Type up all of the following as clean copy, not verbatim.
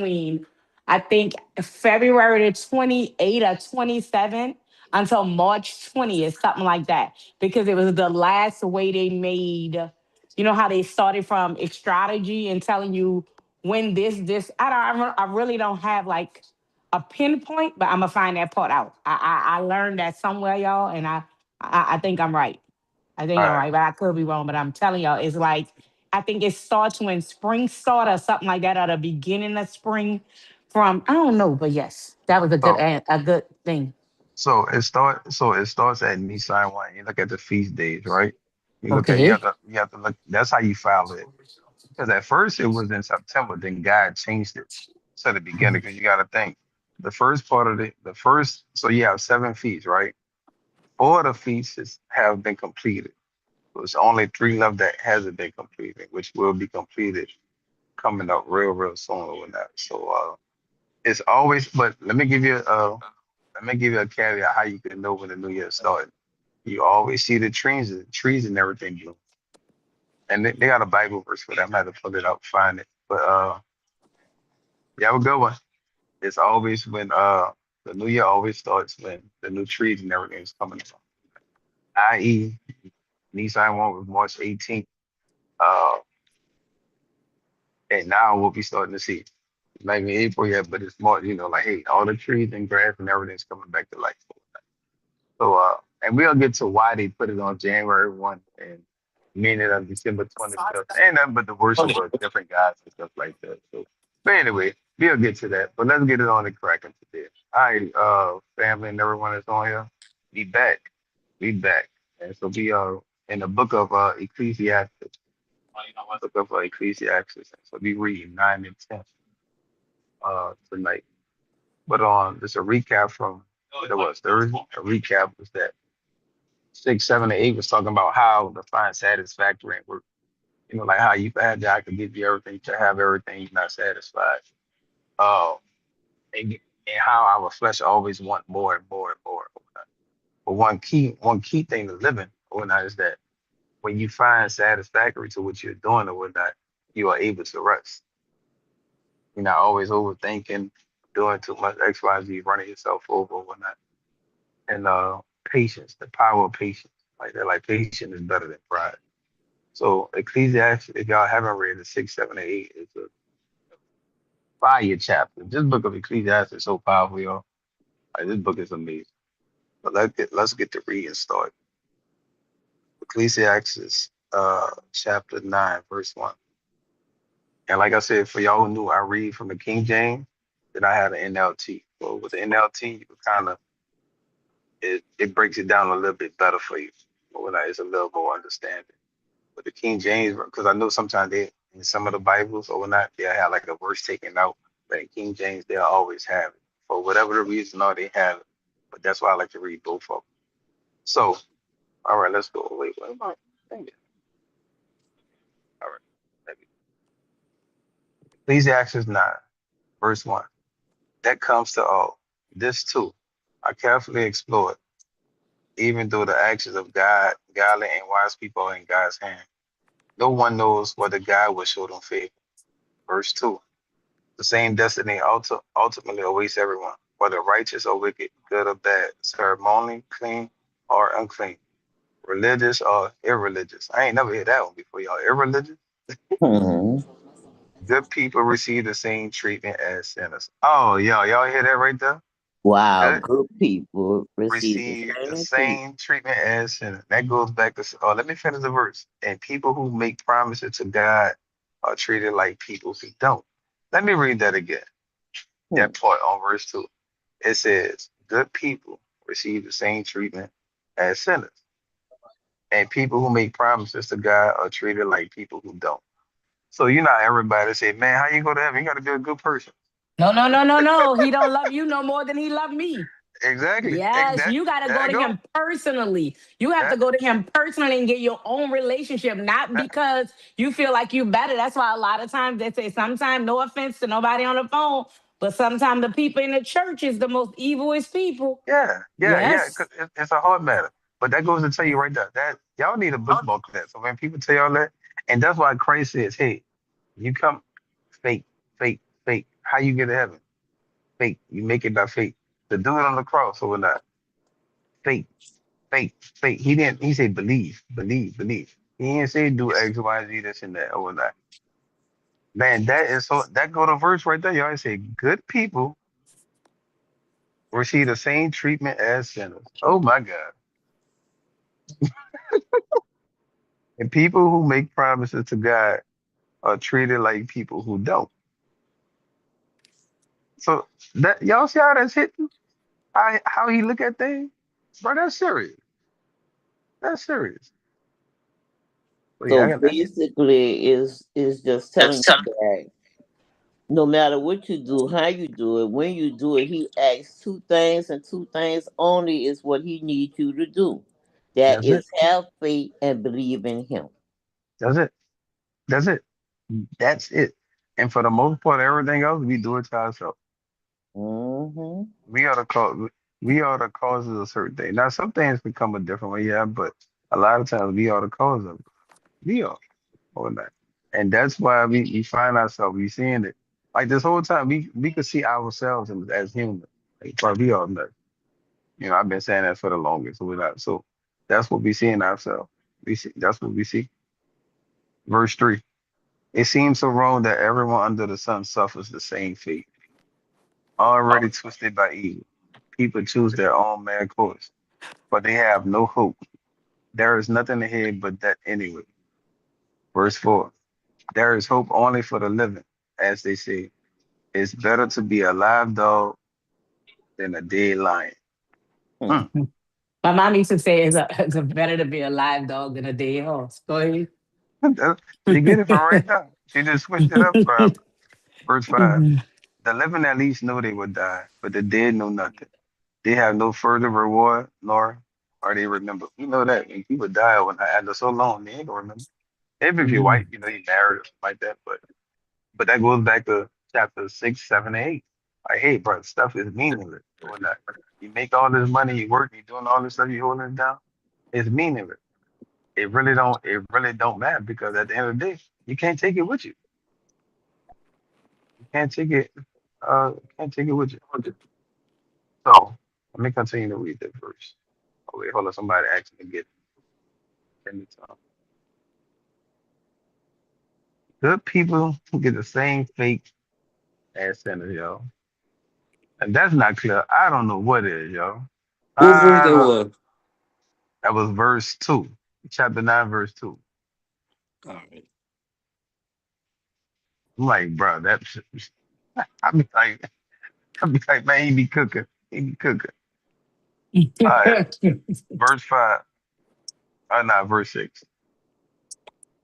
between, I think, February the 28th or 27th until March 20th, something like that, because it was the last way they made. You know how they started from strategy and telling you when this. I really don't have like a pinpoint, but I'm gonna find that part out. I learned that somewhere, y'all, and I think I'm right. I think All I'm right. right, but I could be wrong. But I'm telling y'all, it's like I think it starts when spring start or something like that, or the beginning of spring. From I don't know, but yes, that was So a good thing. so it starts at Nissan one. You look at the feast days, right? Okay. You have to look. That's how you file it. Because at first it was in September, then God changed it to the beginning. Because you got to think the first part of the first. So you have 7 feasts, right? Four of the feasts have been completed. There's only three left that hasn't been completed, which will be completed coming up real soon or whatnot. So it's always. But let me give you a caveat how you can know when the new year started. You always see the trees and everything bloom. And they got a Bible verse for that. I'm gonna have to pull it up, find it. But you have a good one. It's always when the new year always starts when the new trees and everything is coming up. I.e. Nissan one was March 18th. Uh and now we'll be starting to see like in April yet, but it's more, like hey, all the trees and grass and everything's coming back to life. So and we'll get to why they put it on January 1 and meaning on December 25th. And nothing but the worship of different gods and stuff like that. So but anyway, we'll get to that. But let's get it on the cracking today. All right, family and everyone that's on here, be back. Be back. And so we are in the book of Ecclesiastes. Book of Ecclesiastes. So we read 9 and 10 tonight. But on just a recap from what it was Thursday. A recap was that 6, 7, and 8 was talking about how to find satisfactory and work. Like how you had that I could give you everything to have everything you're not satisfied. Uh, and how our flesh always want more and more and more. But one key thing to living or whatnot is that when you find satisfactory to what you're doing or whatnot, you are able to rest. You're not always overthinking, doing too much X, Y, Z, running yourself over or whatnot. And patience, the power of patience. Like that, like patience is better than pride. So Ecclesiastes, if y'all haven't read it, 6, 7, and 8 is a fire chapter. This book of Ecclesiastes is so powerful, y'all. Like, this book is amazing. But let's get the reading started. Ecclesiastes chapter 9, verse 1. And like I said, for y'all who knew, I read from the King James, then I had an NLT. So with the NLT, you kind of it breaks it down a little bit better for you. But when it's a little more understanding. But the King James, because I know sometimes they in some of the Bibles or whatnot, they'll have like a verse taken out. But in King James, they'll always have it. For whatever the reason, or they have it. But that's why I like to read both of them. So, all right, let's go. Wait, what am I thinking? All right. Maybe. Ecclesiastes 9, verse 1. That comes to all. This too, I carefully explored, even though the actions of God, godly and wise people are in God's hand. No one knows whether God will show them favor. Verse 2. The same destiny ultimately awaits everyone, whether righteous or wicked, good or bad, ceremonially clean or unclean, religious or irreligious. I ain't never heard that one before, y'all. Irreligious? Hmm. Good people receive the same treatment as sinners. Oh, y'all hear that right there? Wow, Good good people receive the receive the same treatment. same treatment as sinners. That goes back to, let me finish the verse. And people who make promises to God are treated like people who don't. Let me read that again. Hmm. That part on verse 2. It says, good people receive the same treatment as sinners. And people who make promises to God are treated like people who don't. So you know everybody say, man, how you go to heaven? You gotta be a good person. No, no, no, no, no. He don't love you no more than he loved me. Exactly. Yes, That you got to there go you to go. him personally. You have to That go to him personally and get your own relationship, not that because you feel like you better. That's why a lot of times they say, sometimes, no offense to nobody on the phone, but sometimes the people in the church is the most evilest people. yeah. Cause Yes. it's a hard matter. But that goes to tell you right there that y'all need a bookmark for that. So when people tell y'all that, and that's why Christ says, hey, you come fake, fake, fake. How you get to heaven? Fake. You make it by faith. The dude on the cross or not. Fake, fake, fake. He didn't. He said believe, believe, believe. He didn't say do X, Y, Z, this and that or not. Man, that is so. That go to verse right there. Y'all say good people receive the same treatment as sinners. Oh my God. And people who make promises to God are treated like people who don't. So that y'all see how that's hitting? How he look at things? Bro, that's serious. That's serious. But yeah, I So got that. basically, is just telling you that no matter what you do, how you do it, when you do it, he asks two things, and two things only is what he needs you to do. That That's it. is have faith and believe in him. That's it. That's it. That's it. And for the most part, everything else we do it to ourselves. Hmm. We are the cause. We are the causes of certain things. Now, some things become a different way, yeah, but a lot of times we are the cause of it. We are or not, and that's why we find ourselves we seeing it. Like this whole time, we could see ourselves as humans. Like, bro, we are nuts. I've been saying that for the longest. So we're not. So that's what we see in ourselves. We see. That's what we see. Verse 3. It seems so wrong that everyone under the sun suffers the same fate, already twisted by evil. People choose their own mad course, but they have no hope. There is nothing ahead but that anyway. Verse 4. There is hope only for the living, as they say. It's better to be a live dog than a dead lion. Hmm. Mm. My mom used to say it's a better to be a live dog than a dead horse. Go ahead. She get it from right now. She just switched it up for verse 5. The living at least know they will die, but the dead know nothing. They have no further reward, nor are they remembered. You know that when people die when after so long, they ain't gonna remember. Even if you're white, Mhm. you married or something like that. But that goes back to chapter 6, 7, and 8. Like, hey, bro, stuff is meaningless. Or not. You make all this money, you work, you doing all this stuff, you holding it down. It's meaningless. It really don't matter because at the end of the day, you can't take it with you. You can't take it with you. So let me continue to read that verse. Oh wait, hold on, somebody asked me to get me time. Good people get the same fate as sinners, yo. And that's not clear. I don't know what is, yo. What verse I that don't, was? that was verse 2, chapter 9, verse 2. All right. I'm like, bro, I be like, I be like, man, he be cooking. He be cooking. All right, verse 5. Not verse 6.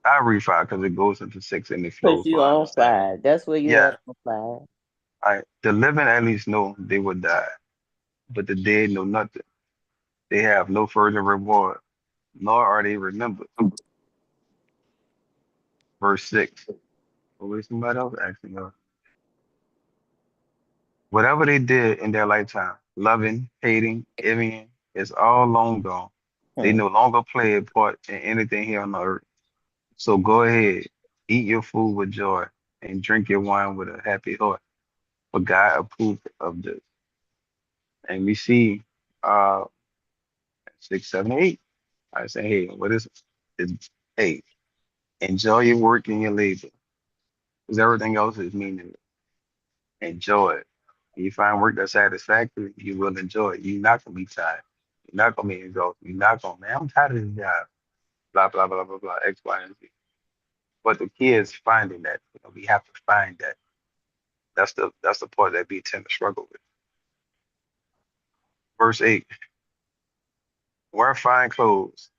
I read 5 because it goes into 6 and it Because flows you for on understanding. fire. That's where you Yeah, at on fire. the living at least know they will die, but the dead know nothing. They have no further reward, nor are they remembered. Verse 6. Always somebody else asking us. Whatever they did in their lifetime, loving, hating, envying, is all long gone. They Hmm. no longer play a part in anything here on the earth. So go ahead, eat your food with joy and drink your wine with a happy heart. For God approved of this. And we see uh 6, 7, 8. I say, hey, what is it? It's, hey, enjoy your work and your labor. Because everything else is meaningless. Enjoy it. If you find work that's satisfactory, you will enjoy it. You're not gonna be tired. You're not gonna be exhausted. You're not gonna, man, I'm tired of this job. Blah blah blah blah blah. X, Y, and Z. But the key is finding that. We have to find that. That's the part that we tend to struggle with. Verse 8. Wear fine clothes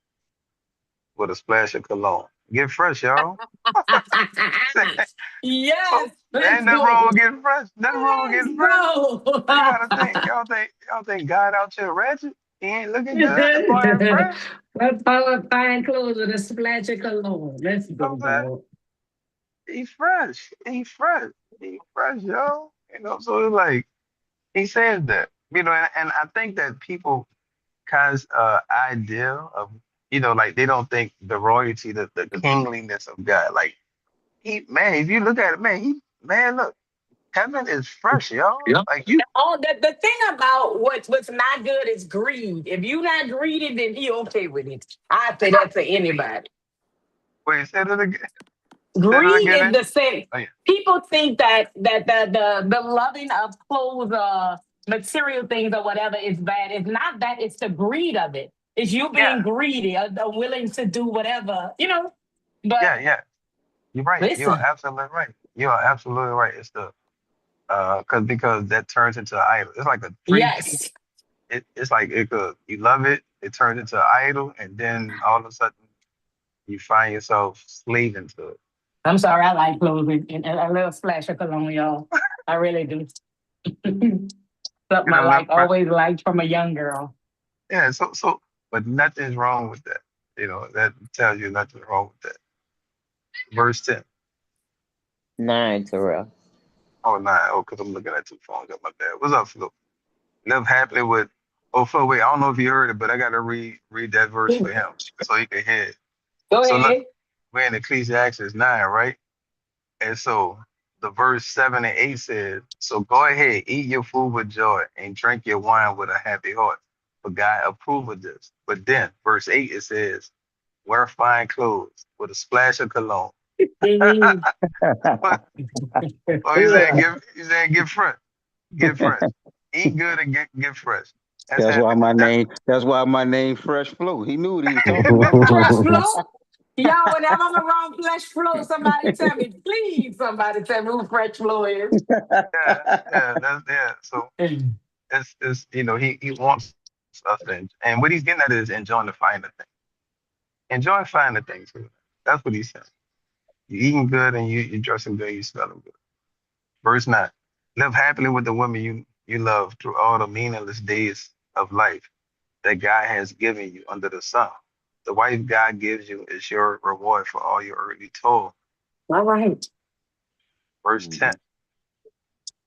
with a splash of cologne. Get fresh, y'all. Yes, let's Ain't nothing wrong with go. getting fresh. Nothing wrong with Let's getting fresh. go. So you gotta think, y'all think God out here ratchet? He ain't looking good. The boy ain't fresh. Let's follow fine clothes with a splash of cologne. Let's You know go, what I'm saying? dog. He fresh. He fresh. He fresh, yo. So it's like he says that. And I think that people kind of idea of, like they don't think the royalty, the kingliness of God. Like he man, if you look at it, man, look. Heaven is fresh, y'all. Like you Oh, the thing about what's not good is greed. If you're not greedy, then he okay with it. I say that to anybody. wait, say it Greed is again. the same. Oh, yeah. People think that the loving of clothes, material things or whatever is bad. It's not that. It's the greed of it. It's you Yeah, being greedy, willing to do whatever, you know. yeah, But yeah. You're right. You are listen, absolutely right. You are absolutely right. It's the because that turns into an idol. It's like a three piece. yes. It's like it could you love it, it turns into an idol, and then all of a sudden you find yourself slaving to it. I'm sorry. I like clothes and a little splash of cologne, y'all. I really do. Something You I know, like, always liked from a young girl. yeah. But nothing's wrong with that. That tells you nothing's wrong with that. Verse 10. 9, Terrell. Oh, nine. Oh, because I'm looking at two phones. Got my bad. What's up, Flo? Live happily with. Oh, Flo. Wait, I don't know if you heard it, but I got to read that verse for him so he can hear it. Go So look, ahead. we're in Ecclesiastes 9, right? And so the verse 7 and 8 says, "So go ahead, eat your food with joy, and drink your wine with a happy heart, for God approve of this." But then, verse 8 it says, "Wear fine clothes with a splash of cologne." Mhm. What? Oh, he's saying get fresh, get fresh, eat good and get fresh. That's happiness. That's why my name Fresh Flow. He knew what he was talking about. Fresh flow. Y'all, whenever I'm around fresh flow, somebody tell me, please, somebody tell me who fresh flow is. Yeah, yeah. So it's he wants us to, and what he's getting at is enjoying the finer thing. Enjoy finer things. That's what he's saying. You eating good and you dressing good, you smelling good. Verse 9. Live happily with the woman you love through all the meaningless days of life that God has given you under the sun. The wife God gives you is your reward for all your early toil. All right. Verse 10.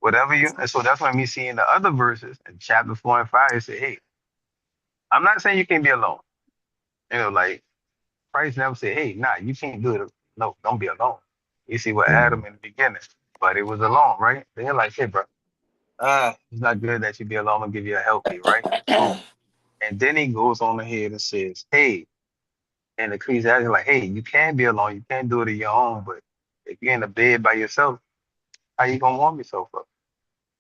Whatever you and so that's why me seeing the other verses in chapter 4 and 5, it say, hey, I'm not saying you can't be alone. Like Christ never said, hey, nah, you can't do it. No, don't be alone. You see what Adam in the beginning, but it was alone, right? They're like, hey, bro, it's not good that you be alone and give you a helpmate, right? Boom. And then he goes on ahead and says, hey, and Ecclesiastes like, hey, you can be alone, you can do it on your own, but if you're in the bed by yourself, how you gonna warm yourself up?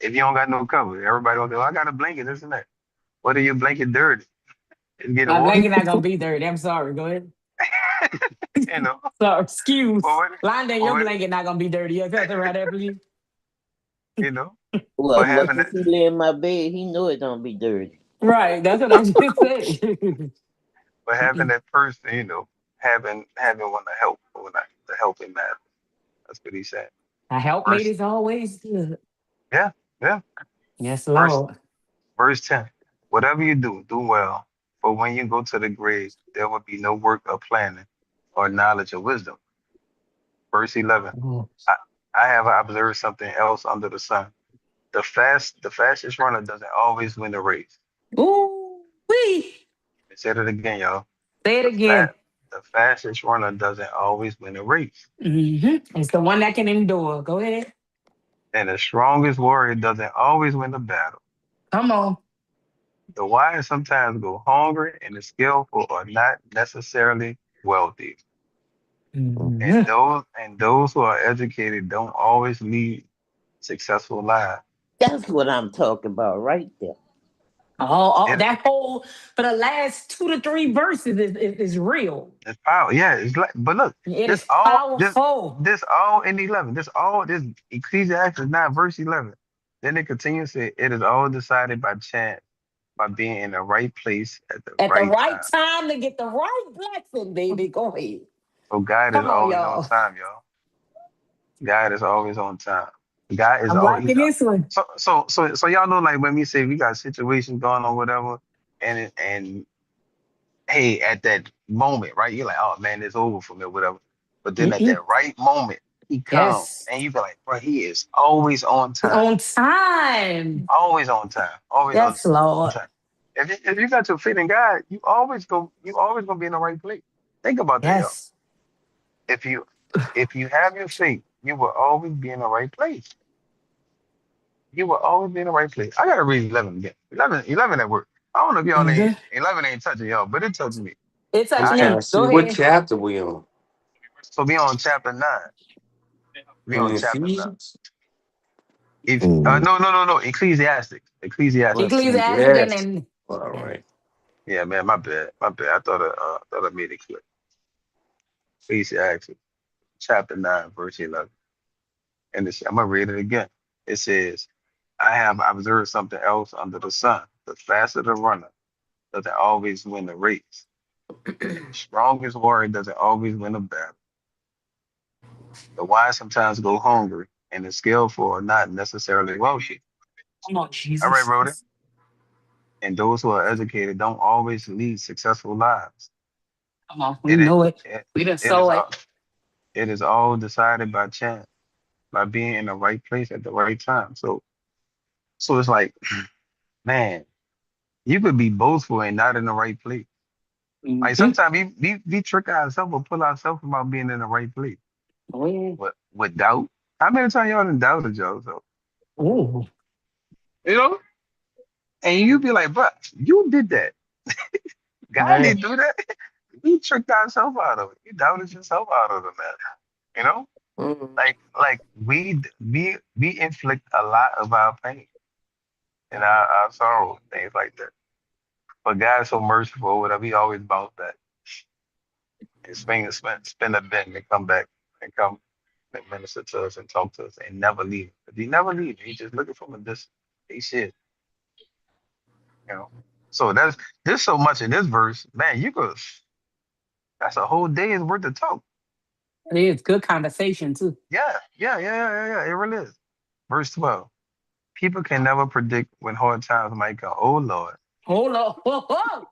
If you don't got no cover, everybody gonna go, I got a blanket, this and that. What if your blanket dirty? It's getting My warm, blanket not gonna be dirty. I'm sorry. Go ahead. you know. So excuse. Or what, Lying or your what, blanket not gonna be dirty. You got that right there, please. you know. Well, But as much having as that, he lay in my bed, he know it don't be dirty. Right. That's what I just said. but having that person, having one to help, or not to help him matter. That's what he said. A helpmate Verse, is always good. yeah, yeah. Yes, Verse, Lord. verse 10. Whatever you do, do well. For when you go to the grave, there will be no work of planning or knowledge of wisdom. Verse 11. Oh. I, I have observed something else under the sun. The fastest runner doesn't always win the race. Ooh, wee. I said it again, y'all. Say it The again. fat, the fastest runner doesn't always win the race, It's the one that can endure. Go ahead. and the strongest warrior doesn't always win the battle. Come on. The wise sometimes go hungry, and the skillful are not necessarily wealthy. And Mhm. those who are educated don't always lead successful lives. That's what I'm talking about right there. It, That whole for the last 2 to 3 verses is real. it's power. Yeah, it's like, but look, It this is all this powerful. this all in 11. This Ecclesiastes 9 verse 11. Then it continues to say, it is all decided by chance, by being in the right place at the At the right right time. time to get the right blessing, baby. Go ahead. So God is Come on, always on y'all. time, y'all. God is always on time. God is I'm always liking this one. so y'all know, like when we say we got situations going on, whatever, and hey, at that moment, right? You're like, oh man, it's over for me, or whatever. But then at Mm-mm. that right moment, he comes, Yes. and you be like, bro, he is always on time, On time. always on time, always on Yes, time. Lord. If you got your faith in God, you always gonna be in the right place. Think about that, y'all. Yes. If you if you have your faith, you will always be in the right place. You will always be in the right place. I gotta read 11 again. 11 at work. I don't know if y'all ain't Mhm. 11 ain't touching y'all, but it touched me. It touched I Okay, have I me. see Go what ahead. chapter we on. so be on chapter 9. Be In on chapter 9. Ephesians? If Mm. no, Ecclesiastic. Well, Ecclesiastic. see, Ecclesiastic and yes. then All right. Yeah, man, my bad. My bad. I thought I made it clear. Ecclesiastic, chapter 9, verse 11. And I'm gonna read it again. It says, I have observed something else under the sun. The faster the runner doesn't always win the race. The strongest warrior doesn't always win a battle. The wise sometimes go hungry, and the skillful are not necessarily wealthy. come on, All right, Jesus. Rhoda. And those who are educated don't always lead successful lives. Come on, we It is know it. it, We done it is saw it. all it is all decided by chance, by being in the right place at the right time. So it's like, man, you could be boastful and not in the right place. Like Mhm. sometimes we trick ourselves or pull ourselves about being in the right place. Oh, yeah. With doubt. How many times y'all done doubted yourself? Ooh, You know? And you be like, but you did that. God right. didn't do that. We tricked ourselves out of it. You doubted yourself out of it, man. You know? Mm. Like we inflict a lot of our pain and our sorrow, things like that. But God's so merciful, whatever, he always bounce back and spend a bit and come back and come and minister to us and talk to us and never leave. But he never leaves. He just looking from a distance. He said, you know. So there's so much in this verse, man. That's a whole day's worth of talk. It is good conversation too. Yeah. It really is. Verse 12. People can never predict when hard times might come. Oh Lord. Hold on. Whoa, whoa.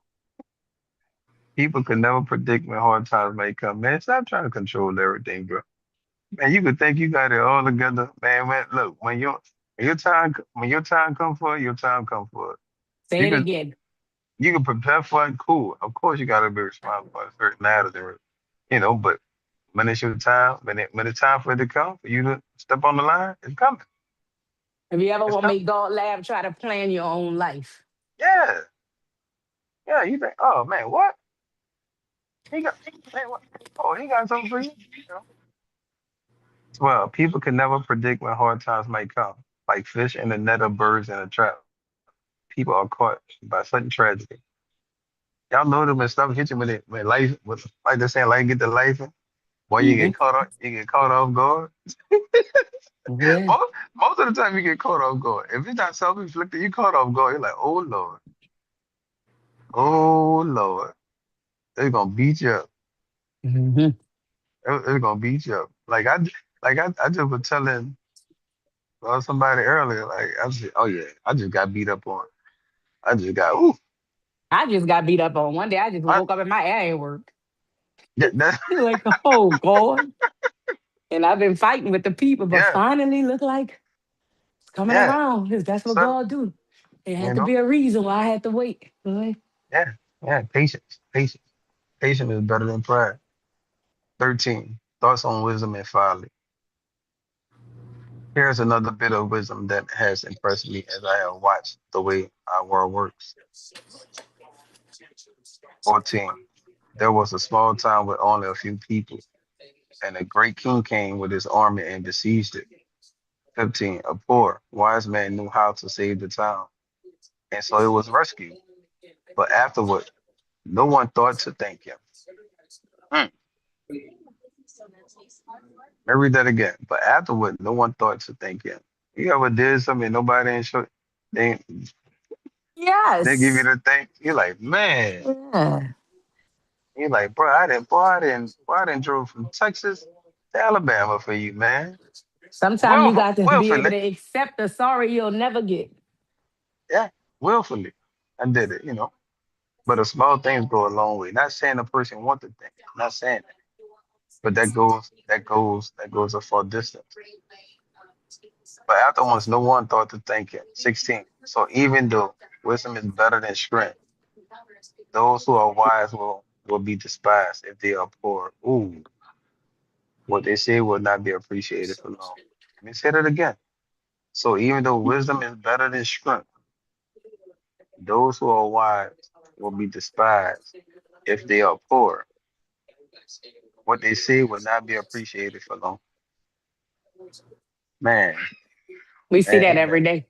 People can never predict when hard times may come. Man, stop trying to control everything, bro. Man, you could think you got it all together. Man, look, when your time come for it, your time come for it. Say You it can again. you can prepare for it, cool. Of course you gotta be responsible for certain matters, but when it's your time, when it's time for it to come, for you to step on the line, it's coming. Have you ever It's want to coming. make God laugh, try to plan your own life? Yeah. Yeah, you think, oh man, what? He got man, what? Oh, he got something for you? You Well, people can never predict when hard times might come. Like fish in the net of birds in a trap. People are caught by sudden tragedy. Y'all know them when stuff hit you when life with like they're saying life get to life. Boy, Hmm. you get caught off guard. Yeah. Most of the time you get caught off guard. If it's not self-inflicted, you caught off guard. You're like, oh Lord, they're gonna beat you up. Hmm. They're gonna beat you up. I just was telling somebody earlier, like I said, oh yeah, I just got beat up on. I just got ooh. I just got beat up on one day. I just I, woke up and my ass ain't work. that, You're like, oh God. And I've been fighting with the people, but yeah, finally look like it's coming yeah. around. 'Cause that's what So God do. It you had to know, be a reason why I had to wait. Boy. yeah, yeah. Patience is better than pride. 13. Thoughts on wisdom and folly. Here's another bit of wisdom that has impressed me as I have watched the way our world works. 14. There was a small town with only a few people, and a great king came with his army and besieged it. 15. A poor, wise man knew how to save the town, and so it was rescued. But afterward, no one thought to thank him. Hmm. Let me read that again. But afterward, no one thought to thank him. You ever did something nobody ain't show, they they give you Yes. the thanks. You're like, man. Yeah. You're like, boy, I didn't drove from Texas to Alabama for you, man. Sometimes you got to be able Willfully, to accept the sorry you'll never get. yeah, willfully. I did it. But the small things go a long way. Not saying a person want the thing. Not saying that. But that goes a far distance. But afterwards, no one thought to thank him. 16. So even though wisdom is better than strength, those who are wise will be despised if they are poor. Ooh, what they say will not be appreciated for long. Let me say that again. So even though wisdom is better than strength, those who are wise will be despised if they are poor. What they say will not be appreciated for long. Man, We see that man, every day.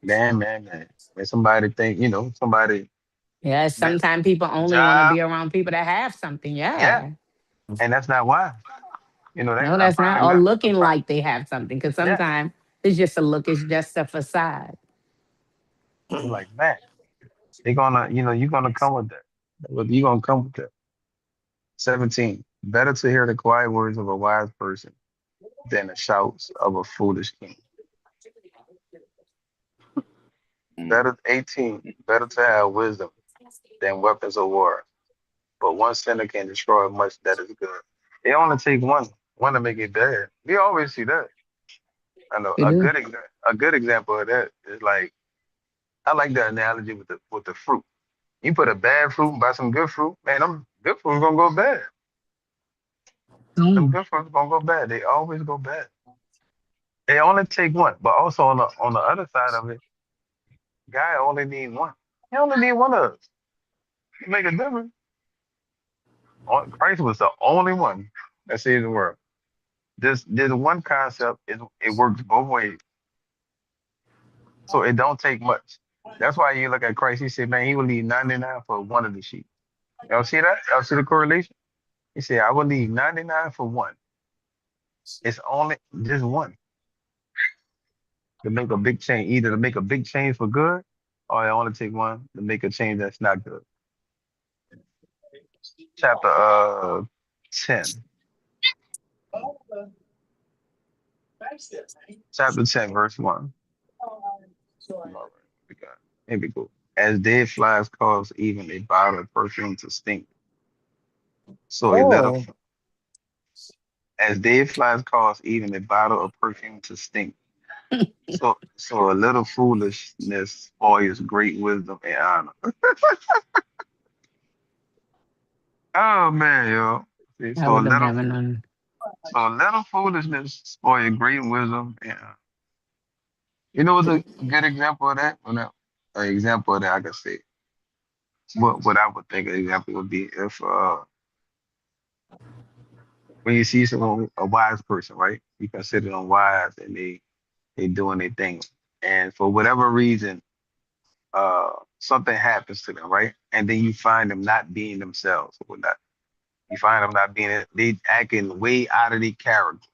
man. When somebody think, somebody Yeah, that sometimes people only want to job, be around people that have something. yeah, Yeah. and that's not why. That's No, a that's prime not. Or example. A looking prime, like they have something. Because yeah. sometimes it's just a look, it's just a facade. You're like, man, they're gonna, you're gonna come with that. You're gonna come with that. 17. Better to hear the quiet words of a wise person than the shouts of a foolish king. Mm. Better 18. Better to have wisdom than weapons of war. But one sinner can destroy much that is good. It only take one to make it bad. We always see that. I know We do. a good example of that is like I like the analogy with the fruit. You put a bad fruit and buy some good fruit, man, them good fruits gonna go bad. Them Mm. good fruits gonna go bad. They always go bad. They only take one, but also on the other side of it, God only need one. He only need one of us to make a difference. Christ was the only one that saved the world. This one concept is it works both ways, so it don't take much. That's why you look at Christ. He said, "Man, he will leave 99 for one of the sheep." Y'all see that? Y'all see the correlation? He said, "I will leave 99 for one." It's only just one to make a big change, either to make a big change for good, or it only take one to make a change that's not good. Chapter 10. Chapter 10, verse 1. All right, we got here we go. As dead flies cause even a bottle of perfume to stink, so a little Oh, as dead flies cause even a bottle of perfume to stink. So a little foolishness spoils great wisdom and honor. Oh man, yo. See, I would have never known. so a little foolishness spoil great wisdom and honor. You know what's a good example of that? Well, no, an example of that I could say. What I would think an example would be if when you see someone a wise person, right? You consider them wise and they doing their thing. And for whatever reason, something happens to them, right? And then you find them not being themselves or not. You find them not being it, they acting way out of their character.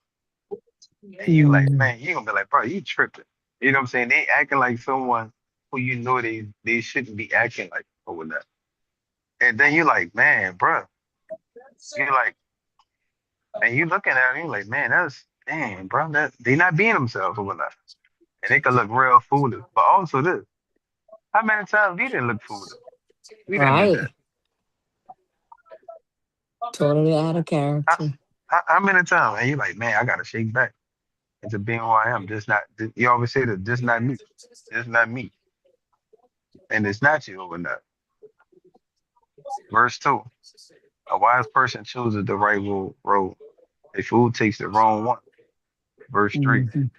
And you like, Mm. man, you gonna be like, bro, you tripping. You know what I'm saying? They acting like someone who you know they shouldn't be acting like or whatnot. And then you like, man, bro, you like, and you looking at them, you like, man, that's damn, bro, that they not being themselves or whatnot. And they can look real foolish. But also this, how many times we didn't look foolish? We didn't do that. Right. Totally out of How, character. how many times? And you like, man, I gotta shake back into being who I am. This not. You always say that this not me. This not me, and it's not you or not. Verse 2. A wise person chooses the right road. A fool takes the wrong one. Verse 3. Mhm.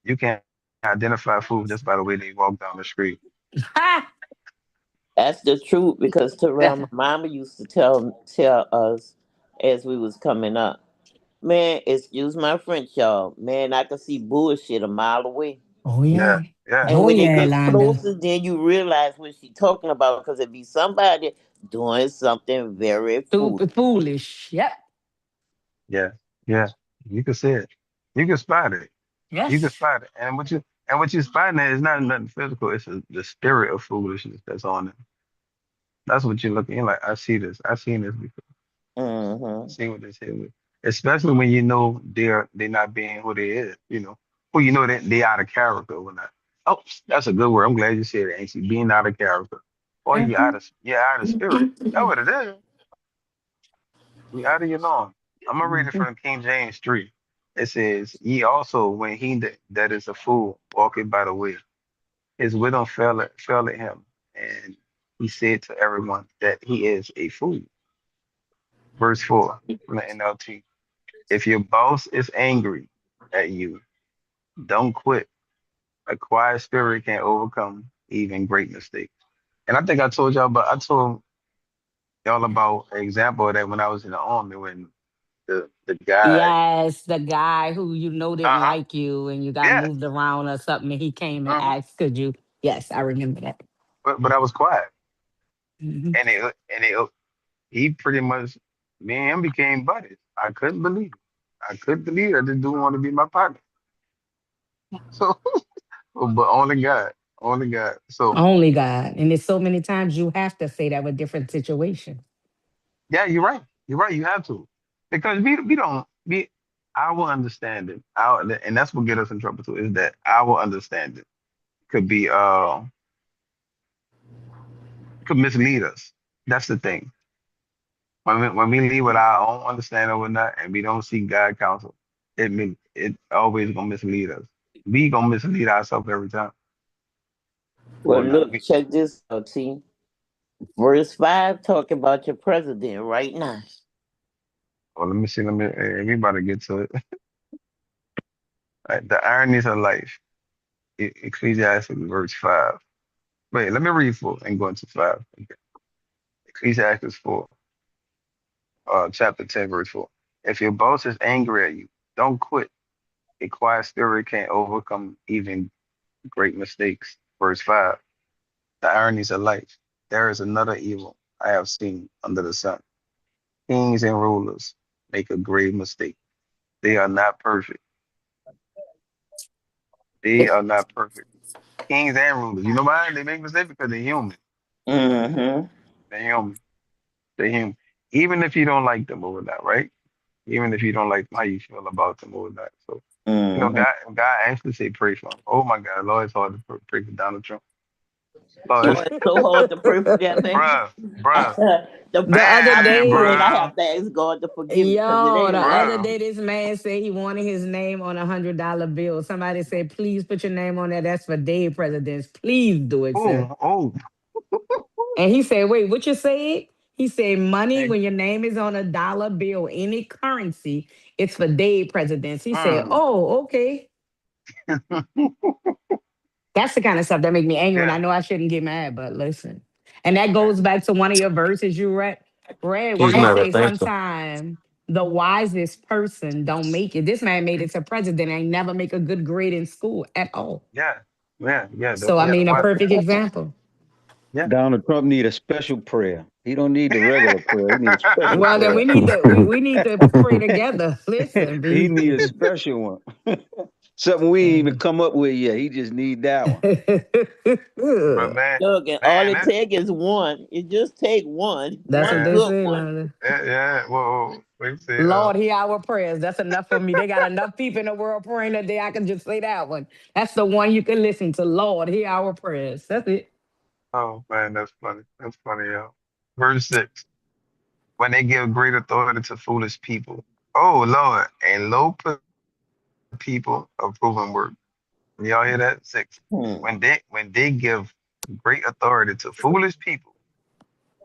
You can identify fools just by the way they walk down the street. Ha! That's the truth because Terrell, my mama used to tell us as we was coming up. Man, excuse my French, y'all. Man, I could see bullshit a mile away. Oh Yeah, yeah. yeah, And Oh when it yeah, get Yolanda. closer, then you realize what she talking about because it be somebody doing something very foolish. Stupid foolish. Yep. yeah, yeah. You can see it. You can spot it. You can Yes. spot it. And what you spotting at is not nothing physical. It's the spirit of foolishness that's on it. That's what you're looking. You're like, I see this. I've seen this before. Mm-hmm. See what this here with. Especially when you know they're not being who they is. Who you know that they out of character or not. Oh, that's a good word. I'm glad you said it. Ain't you being out of character, or Mhm. you're out of spirit. That's what it is. You out of your norm. I'm gonna read it Mhm. from King James 3. It says, "Ye also, when he that is a fool walking by the way, his widow fell at him, and he said to everyone that he is a fool." Verse 4 from the NLT. If your boss is angry at you, Don't quit. A quiet spirit can overcome even great mistakes. And I think I told y'all about an example of that when I was in the army when the guy, Yes, the guy who didn't uh-huh, like you and you got yeah, moved around or something, and he came and uh-huh. asked, could you? Yes, I remember that. But I was quiet. Mhm. And he pretty much me and him became buddies. I couldn't believe it. I couldn't believe it. I just didn't want to be my partner. So but only God. Only God. So Only God. And there's so many times you have to say that with different situations. yeah, you're right. You're right. You have to. Because we don't we our understanding, and that's what get us in trouble too, is that our understanding could be could mislead us. That's the thing. When we leave with our own understanding or whatnot, and we don't see God counsel, it always gonna mislead us. We gonna mislead ourselves every time or Well, whatnot. look, check this out, T. Verse 5 talk about your president right now. Let me see. We about to get to it. Right, the ironies of life. Ecclesiastes verse 5. Wait, let me read 4 and go into 5. Okay. Ecclesiastes 4, chapter 10, verse 4. If your boss is angry at you, don't quit. A quiet spirit can overcome even great mistakes. Verse 5. The ironies of life. There is another evil I have seen under the sun. Kings and rulers make a grave mistake. They are not perfect. They are not perfect. Kings and rulers. You know why? They make mistakes because they're human. Mm-hmm. They're human. They're human. Even if you don't like them or not, right? Even if you don't like how you feel about them or not. So, Mm-hmm. God actually say pray for him. Oh my God, Lord, it's hard to pray for Donald Trump. Lord, Oh, it's so hard to pray for that man. bruh, bruh, The other I be man, praying. I day, bruh, have to ask God to forgive me because it yo, ain't the right. other bruh. day, this man said he wanted his name on $100 bill. Somebody said, please put your name on there. That's for dead presidents. Please do it, sir. Oh, And he said, wait, what you said? He said, money, oh. when your name is on a dollar bill, any currency, it's for dead presidents. He said, Mm. oh, okay. That's the kind of stuff that make me angry. And I Yeah, know I shouldn't get mad, but listen. And that man. goes back to one of your verses you read Oh where He's it yeah. never say thankful. sometime the wisest person don't make it. This man made it to president and never make a good grade in school at all. Yeah, yeah. So I Yeah, the mean, a wise. perfect example. Yeah, Donald Trump need a special prayer. He don't need the regular prayer. He need a special Well, then prayer. we need to pray together. Listen, He B. need a special one. Something we ain't even come up with yet. He just need that one. but man, Look, and all man, it take is one. It just take one, That's what one yeah, they good say, one. Londa. yeah. Whoa. Wait, say, Lord, hear our prayers. That's enough for me. They got enough people in the world praying that day. I can just say that one. That's the one you can listen to. Lord, hear our prayers. That's it. oh man, that's funny. That's funny, yo. Verse 6. When they give great authority to foolish people. Oh Lord, and low people of proven work. Y'all hear that? 6. Hmm. When they give great authority to foolish people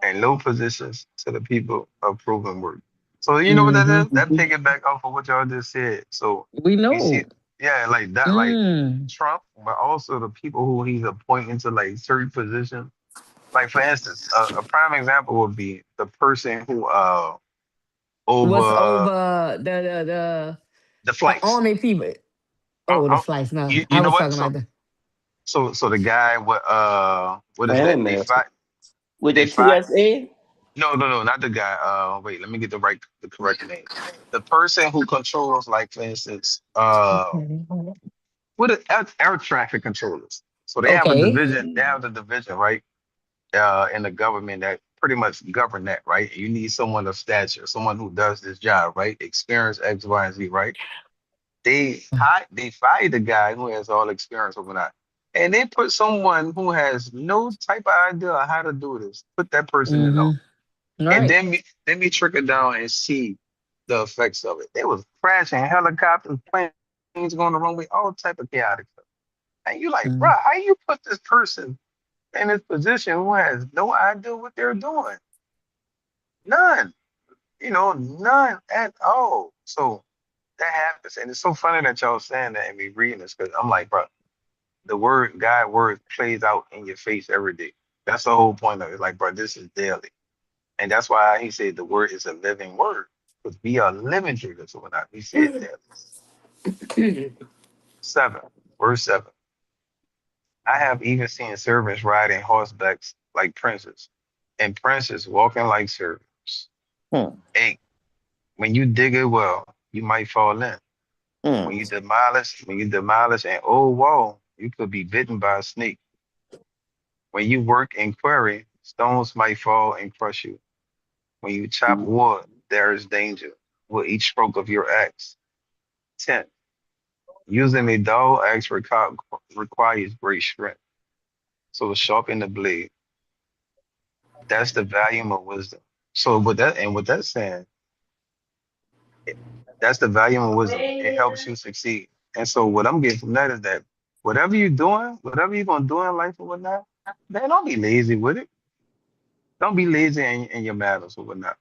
and low positions to the people of proven work. So you know what that Hmm. is? That take it back off of what y'all just said. So We we see, know. yeah, like that, like Mm. Trump, but also the people who he's appointing to like certain positions. Like for instance, a prime example would be the person who What's over over the the flights. army people? Uh, Oh, the uh, flights. No, you I know was what? talking about the. So the guy what is that? And They nasty. fight With they the fight TSA? no, not the guy. Wait, let me get the correct name. The person who controls, like for instance, what are air traffic controllers. So they have a Okay. division. They have the division, right? In the government that pretty much govern that, right? You need someone of stature, someone who does this job, right? Experience X, Y, and Z, right? They fired the guy who has all experience over that. And they put someone who has no type of idea of how to do this, put that person in Mm-hmm. office. And Right. then we trickle down and see the effects of it. They was crashing helicopters, planes going the wrong way, all type of chaotic stuff. And you like, bro, Mm-hmm. how you put this person in this position who has no idea what they're doing? None, none at all. So that happens, and it's so funny that y'all saying that and me reading this because I'm like, bro, the word God word plays out in your face every day. That's the whole point of it. Like, bro, this is daily, and that's why he said the word is a living word because we are living through this or whatnot. He said daily. 7, verse 7. I have even seen servants riding horsebacks like princes, and princes walking like servants. Hmm. 8. When you dig a well, you might fall in. Hmm. When you demolish an old wall, you could be bitten by a snake. When you work in quarry, stones might fall and crush you. When you chop wood, there is danger with each stroke of your axe. 10. Using a dull axe requires great strength. So sharpen the blade. That's the volume of wisdom. So with that saying, it- that's the volume of wisdom. It helps you succeed. And so what I'm getting from that is that whatever you're doing, whatever you're gonna do in life or whatnot, man, don't be lazy with it. Don't be lazy in your matters or whatnot.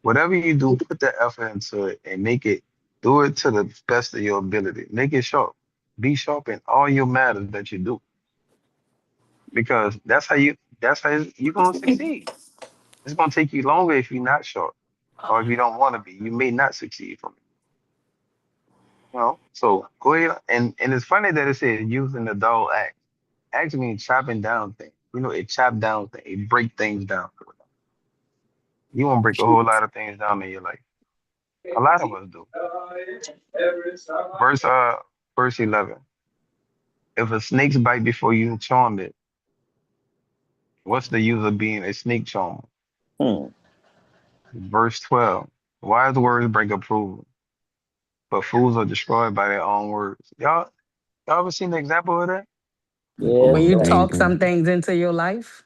Whatever you do, put the effort into it and do it to the best of your ability. Make it sharp. Be sharp in all your matters that you do. Because that's how you're gonna succeed. It's gonna take you longer if you're not sharp. Or if you don't want to be, you may not succeed from it. So go ahead and it's funny that it says using the dull axe. Axe means chopping down things. It chop down things, it break things down. You won't break a whole lot of things down in your life. A lot of us do. Verse uh verse 11. If a snake's bite before you charm it, what's the use of being a snake charmer? Hmm. Verse 12. Wise words bring approval, but fools are destroyed by their own words. Y'all ever seen the example of that? When Yes, you sir. talk some things into your life.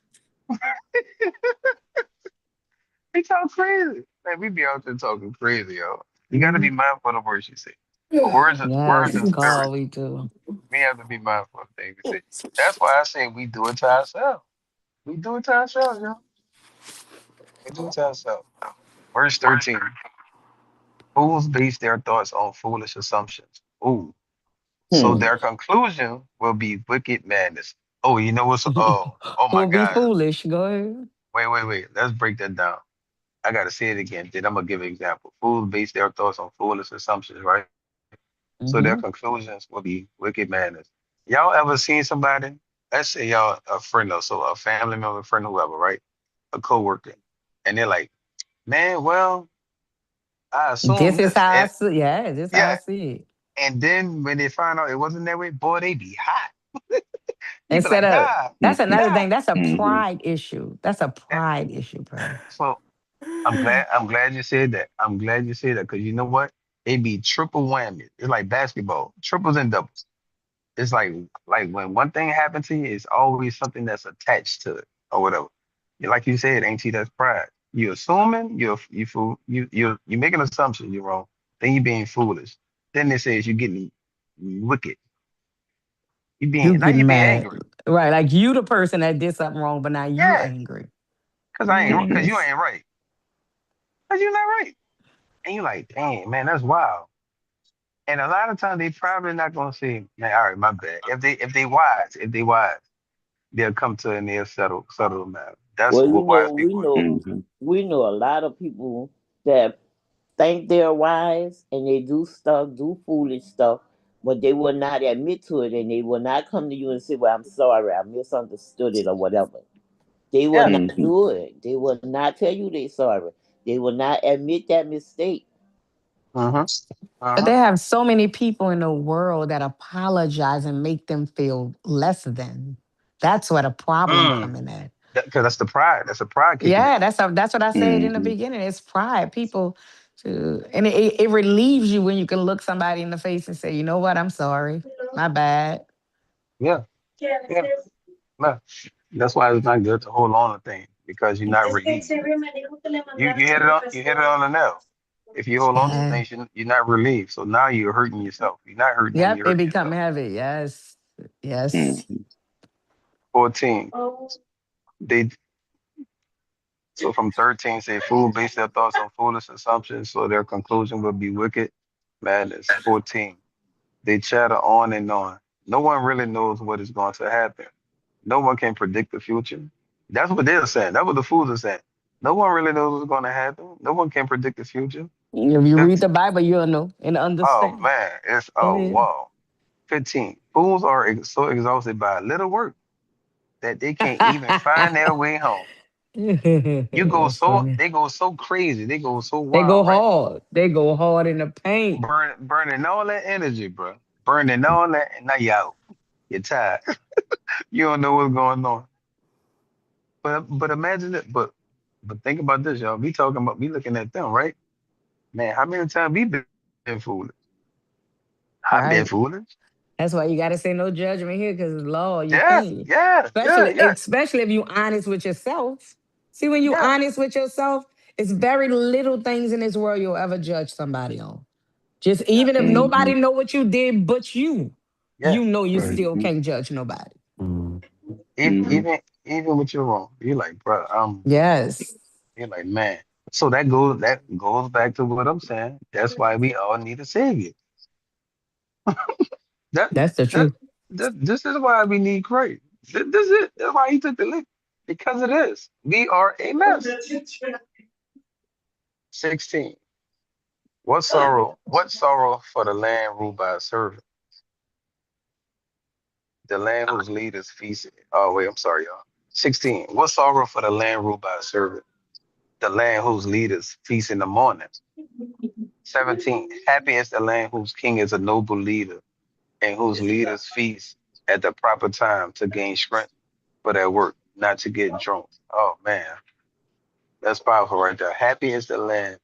We talk crazy. Man, we be out there talking crazy, yo. You gotta be Mhm. mindful of the words you say. Words Yes, and spirit. God, we do. We have to be mindful of things we say. That's why I say we do it to ourselves. We do it to ourselves, yo. We do it to ourselves. Verse 13. Fools base their thoughts on foolish assumptions. Ooh. So Hmm. their conclusion will be wicked madness. Oh, you know what's oh my Will be God. foolish. Go ahead. Wait. Let's break that down. I gotta say it again. Then I'm gonna give an example. Fools base their thoughts on foolish assumptions, right? So their Hmm. conclusions will be wicked madness. Y'all ever seen somebody? Let's say y'all a friend or so, a family member, friend, whoever, right? A coworker, and they're like, "Man, well, I assume This is this," how I and see. Yeah, this is how I yeah, see it. and then when they find out it wasn't that way, boy, they be hot. You be Instead like, of "Nah, that's another nah." thing. That's a Mm-hmm. pride issue. That's a That- pride issue, bro. So I'm glad you said that. I'm glad you said that because you know what? It be triple whammy. It's like basketball, triples and doubles. It's like when one thing happened to you, it's always something that's attached to it or whatever. Like you said, ain't you? That's pride. You assuming you fool you make an assumption you're wrong. Then you being foolish. Then it says you getting wicked. You Now you getting being mad, angry. right? Like you, the person that did something wrong, but now you Yeah, angry. cause you Madness. ain't right. Cause you're not right. And you're like, dang man, that's wild. And a lot of times they probably not gonna say, man, all right, my bad. If they wise, they'll come to and they'll settle the matter. That's Well, what wise people do. Mm-hmm. we know a lot of people that think they're wise and they do stuff, do foolish stuff, but they will not admit to it and they will not come to you and say, "Well, I'm sorry, I misunderstood it," or whatever. They will Yeah. not Mm-hmm. do it. They will not tell you they're sorry. They will not admit that mistake. Uh-huh. But Uh-huh. they have so many people in the world that apologize and make them feel less than. That's where the problem Mm. coming at. Because that's the pride. That's the pride kicking in. Yeah, that's what I said in the Mm-hmm. beginning. It's pride. People and it relieves you when you can look somebody in the face and say, you know what, I'm sorry. My bad. Yeah. Yeah. No. That's why it's not good to hold on to things because you're not relieved. You hit it on the nail. If you hold on to Yeah. things, you're not relieved. So now you're hurting yourself. You're not hurting them, Yep, you're it hurting become yourself. heavy. Yes. Yes. Mm-hmm. 14. They so from 13 say fool base their thoughts on foolish assumptions, so their conclusion will be wicked. Madness. 14. They chatter on and on. No one really knows what is going to happen. No one can predict the future. That's what they're saying. That's what the fools are saying. No one really knows what's going to happen. No one can predict the future. If you read Fifteen. the Bible, you'll know and Oh understand. man, it's Go oh ahead. wow. 15. Fools are so exhausted by little work that they can't even find their way home. You go That's so funny. they go so crazy, they go so They go wild, right? hard. They go hard in the paint. Burning all that energy, bro. Burning all that, and now you out. You're tired. You don't know what's going on. But imagine it. But think about this, y'all. We talking about we looking at them, right? Man, how many times we been foolish? I've been Right. foolish. That's why you gotta say no judgment here, because law, you Yeah, can't. yeah, yeah, yeah, Especially if you honest with yourself. See, when you yeah, honest with yourself, it's very little things in this world you'll ever judge somebody on. Just yeah, even if Mm-hmm. nobody know what you did but yeah. you know you Right. still Mm-hmm. can't judge nobody. Mm. Even Mm-hmm. even even with your wrong, you're like, bro, Yes. you're like, man. So that goes back to what I'm saying. That's why we all need a savior. That That's the that truth. this is why we need Christ. This is it. That's why he took the lick. Because it is. We are a mess. 16. What sorrow for the land ruled by a servant, the land whose leaders feast. Oh wait, I'm sorry, y'all. 16. What sorrow for the land ruled by a servant, the land whose leaders feast in the morning. 17. Happy is the land whose king is a noble leader and whose leaders feast at the proper time to gain strength for their work, not to get drunk. Oh man, that's powerful right there. Happy is the land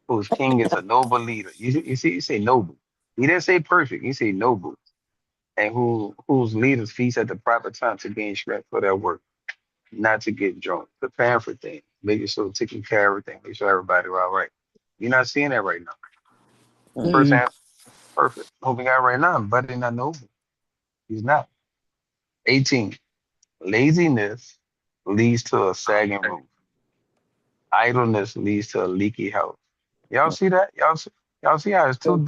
whose king is a noble leader. You see, you say noble. He didn't say perfect. He said noble, and whose leaders feast at the proper time to gain strength for their work, not to get drunk. Preparing for things, making sure taking care of everything, make sure everybody all right. You're not seeing that right now. First Mm-hmm. Mm. answer, perfect. Who we got right now? Buddy not noble. He's not. 18. Laziness leads to a sagging roof. Idleness leads to a leaky house. Y'all see that? Y'all see how it's two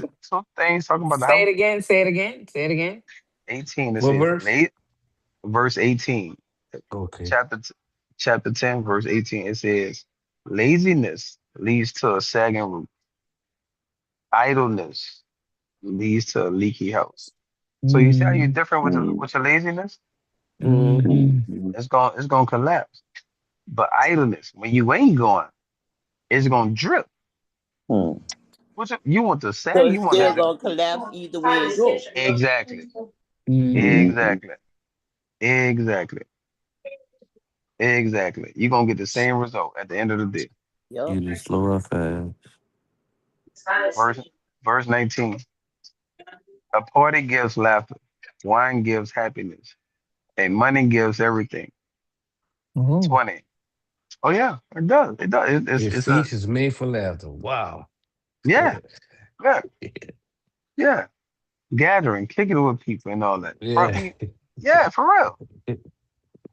things talking about the Say house? it again. Say it again. Say it again. 18, it What says verse? late verse 18. Okay. Chapter chapter 10, verse 18, it says, laziness leads to a sagging roof. Idleness leads to a leaky house. So you see how you're Mm. different with your laziness? Mm-hmm. Mm. It's gonna collapse. But idleness, when you ain't going, it's gonna drip. Mm. You want to So sag, you it's want still that to gonna collapse either way it goes. exactly, Mm. Mm-hmm. exactly, exactly, exactly. You're gonna get the same result at the end of the day. Yep. Either slow or fast. Verse verse 19. A party gives laughter, wine gives happiness, and money gives everything. Oh. 20. Oh yeah, it does. It does. Your It's a feast is made for laughter. Wow. yeah, yeah, yeah. Gathering, kicking it with people and all that. Yeah. Yeah, for real.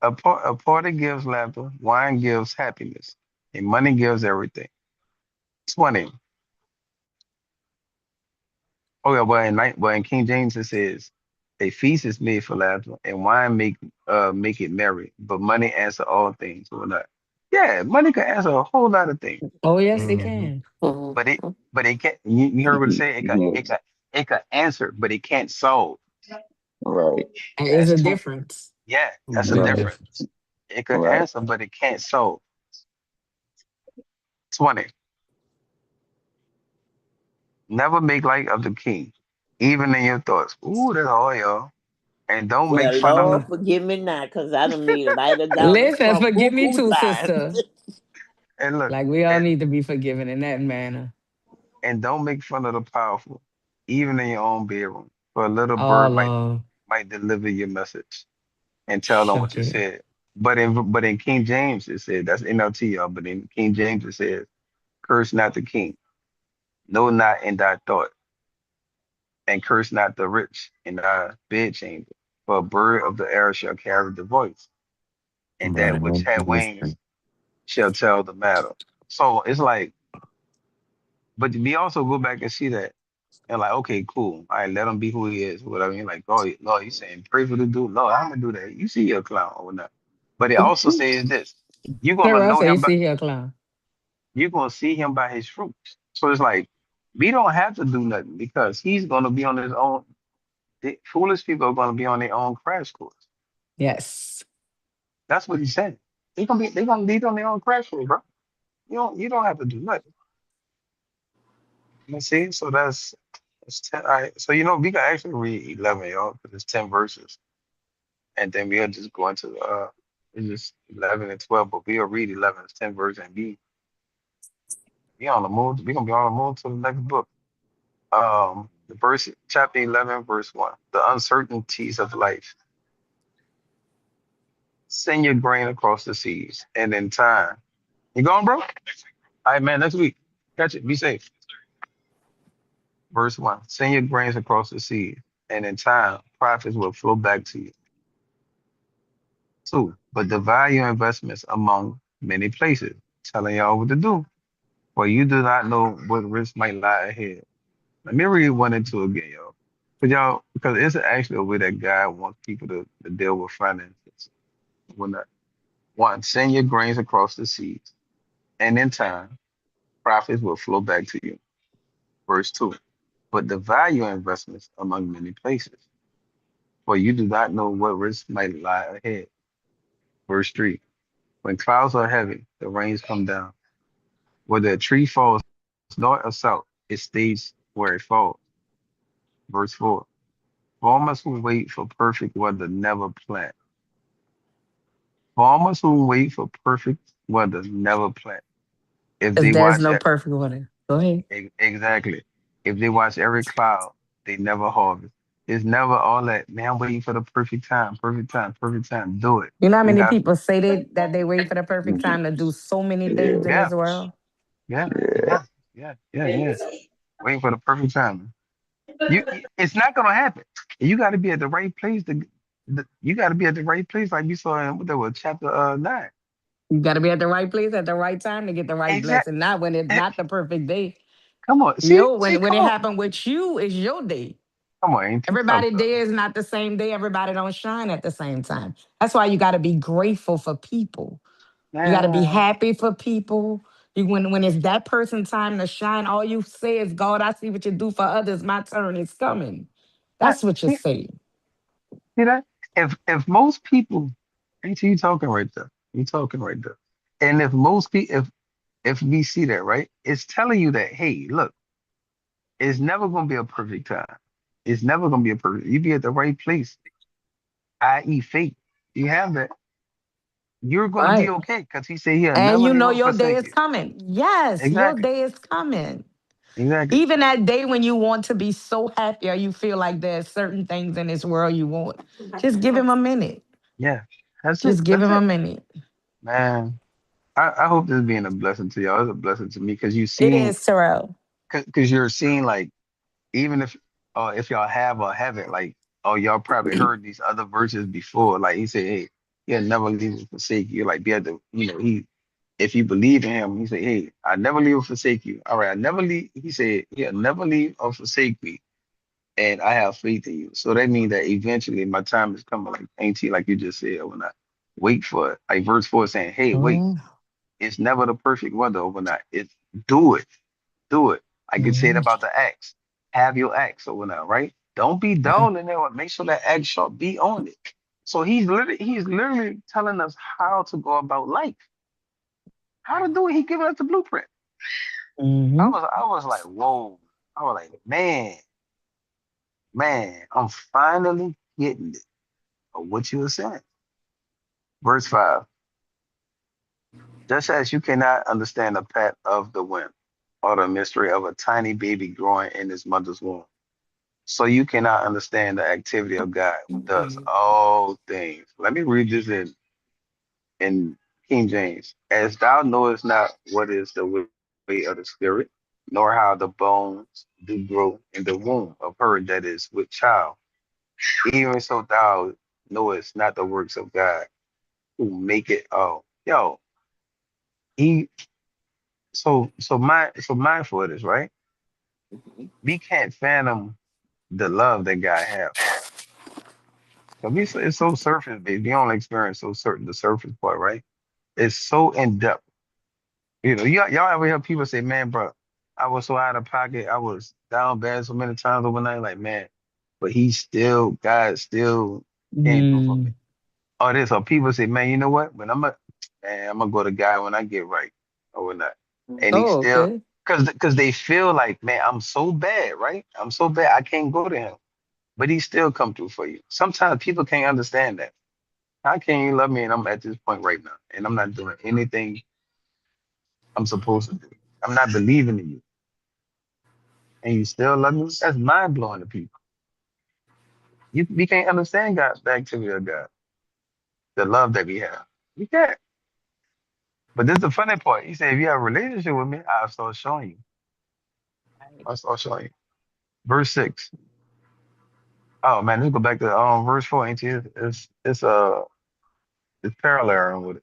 A party gives laughter, wine gives happiness, and money gives everything. 20. Oh yeah, well in King James it says, a feast is made for laughter, and wine make it merry, but money answer all things or not. Yeah, money can answer a whole lot of things, Oh yes, it Hmm. can. but it Mm-hmm. but it can't. You heard what it say? Yes. It can answer, but it can't solve. Right. There is That's a two. difference. Yeah, that's a Big Right. difference. difference. It could Right. answer, but it can't solve. 20. Never make light of the king, even in your thoughts. Ooh, that's all, y'all. And don't make Well, fun of Lord, them. forgive me now, cause I done made a lighter down the Listen, trunk forgive me buku too, times. sister. And look, Like we all and, need to be forgiven in that manner. and don't make fun of the powerful, even in your own bedroom. For a little Oh bird Lord. might deliver your message and tell them what Shuck you it. said. But in King James it said that's NLT, y'all. But in King James it says, "Curse not the king, no not in thy thought, and curse not the rich in thy bedchamber. For a bird of the air shall carry the voice, and that which Right. had wings shall tell the matter." So it's like, but we also go back and see that. And like, okay, cool. All right, let him be who he is, whatever. You're like, oh, Lord, you saying pray for the dude. Lord, I'm gonna do that. You see you're a clown or not. But it also says this: you're gonna Terrell know say you him by see here, clown. you're gonna see him by his fruits. So it's like we don't have to do nothing because he's gonna be on his own. The foolish people are gonna be on their own crash course. Yes. That's what he said. They're gonna lead on their own crash course, bro. You don't have to do nothing. You see? So that's 10. All right. So we can actually read 11, y'all, because it's 10 verses. And then we'll just go into it's just 11 and 12, but we'll read 11, it's 10 verses, and be on the move. We're gonna be on the move to the next book. The verse, chapter 11, verse 1. The uncertainties of life. Send your grain across the seas, and in time. You going, bro? All right, man. Next week. Catch it. Be safe. Verse 1. Send your grains across the sea, and in time, profits will flow back to you. 2. But divide your investments among many places. Telling y'all what to do, for you do not know what risk might lie ahead. Let me read 1 and 2 again, y'all. Because it's actually a way that God wants people to deal with finances. When that, 1, send your grains across the seas, and in time, profits will flow back to you. Verse 2. But divide your investments among many places, for you do not know what risk might lie ahead. Verse 3. When clouds are heavy, the rains come down. Whether a tree falls north or south, it stays where it falls. Verse 4. Farmers who wait for perfect weather never plant. Farmers who wait for perfect weather never plant. If Because they there's watch no it, perfect water. Go ahead. exactly. If they watch every cloud, they never harvest. It's never all that, man, I'm waiting for the perfect time, perfect time, perfect time. Do it. You know how You many have, people say that they wait for the perfect time to do so many things in yeah, this world? yeah, yeah, yeah. Waiting for the perfect time. It's not gonna happen. You got to be at the right place you got to be at the right place, like you saw in what that was chapter 9. You got to be at the right place at the right time to get the right Exactly. blessing. Not when it's not the perfect day. Come on, see, When come it on, happened with you, it's your day. come on, ain't you talk Everybody to day is not the same day. Everybody don't shine at the same time. That's why you got to be grateful for people. You got to be man. happy for people. When it's that person's time to shine, all you say is, God, I see what you do for others. My turn is coming. That, That's what you see, say. see that? If most people, ain't you talking right there? You talking right there. And if most people, if we see that, right, it's telling you that, hey, look, it's never gonna be a perfect time. It's never gonna be a perfect. You be at the right place, i.e., faith. You have that, you're gonna be Right. okay because he said he'll And never you leave know or your day forsake is you. coming. Yes, your Exactly. day is coming. Exactly. Even that day when you want to be so happy or you feel like there's certain things in this world you want, just give him a minute. Yeah. That's it. Just give That's him a it. minute. Man, I hope this being a blessing to y'all. It's a blessing to me because It is, Terrell. because you're seeing like even if y'all have or haven't like y'all probably heard these other verses before. Like he said, hey, he'll never leave or forsake you. Like be at the he if you believe in him, he said, hey, I never leave or forsake you. All right, I never leave. He said he'll never leave or forsake me, and I have faith in you. So that means that eventually my time is coming. Like ain't like you just said, when I wait for it. Like verse 4 saying, hey, wait, Mhm. it's never the perfect weather overnight. It's do it. Do it. Like it said Mhm. about the axe. Have your axe over now, right? Don't be Yeah. dull in there. Make sure that axe sharp be on it. So he's literally telling us how to go about life, how to do it. He giving us the blueprint. I Mhm. was I was like, whoa. I was like, man, I'm finally getting it of what you were saying. Verse 5. Just as you cannot understand the path of the wind or the mystery of a tiny baby growing in his mother's womb, so you cannot understand the activity of God who does all things. Let me read this in King James. As thou knowest not what is the way of the spirit, nor how the bones do grow in the womb of her that is with child, even so thou knowest not the works of God who make it all. Yo, he so mindful of this, right? we can't fathom the love that God has. So it's so surface based. We only experience so certain the surface part, right? It's so in depth. Y'all ever hear people say, "Man, bro, I was so out of pocket. I was down bad so many times overnight." Like, man, but God still came through for me. Mm. Or this, or people say, "Man, you know what? I'm gonna go to God when I get right or whatnot." And he Oh, still, okay. cause they feel like, man, I'm so bad, right? I'm so bad, I can't go to him, but he still come through for you. Sometimes people can't understand that. How can you love me and I'm at this point right now and I'm not doing anything I'm supposed to do? I'm not believing in you and you still love me? That's mind blowing to people. We can't understand God, the activity of God, the love that we have. We can't. But this is the funny part. He said, if you have a relationship with me, I'll start showing you. I'll start showing you. Verse 6. Oh man, let's go back to verse 4. Ain't you? It's parallel with it.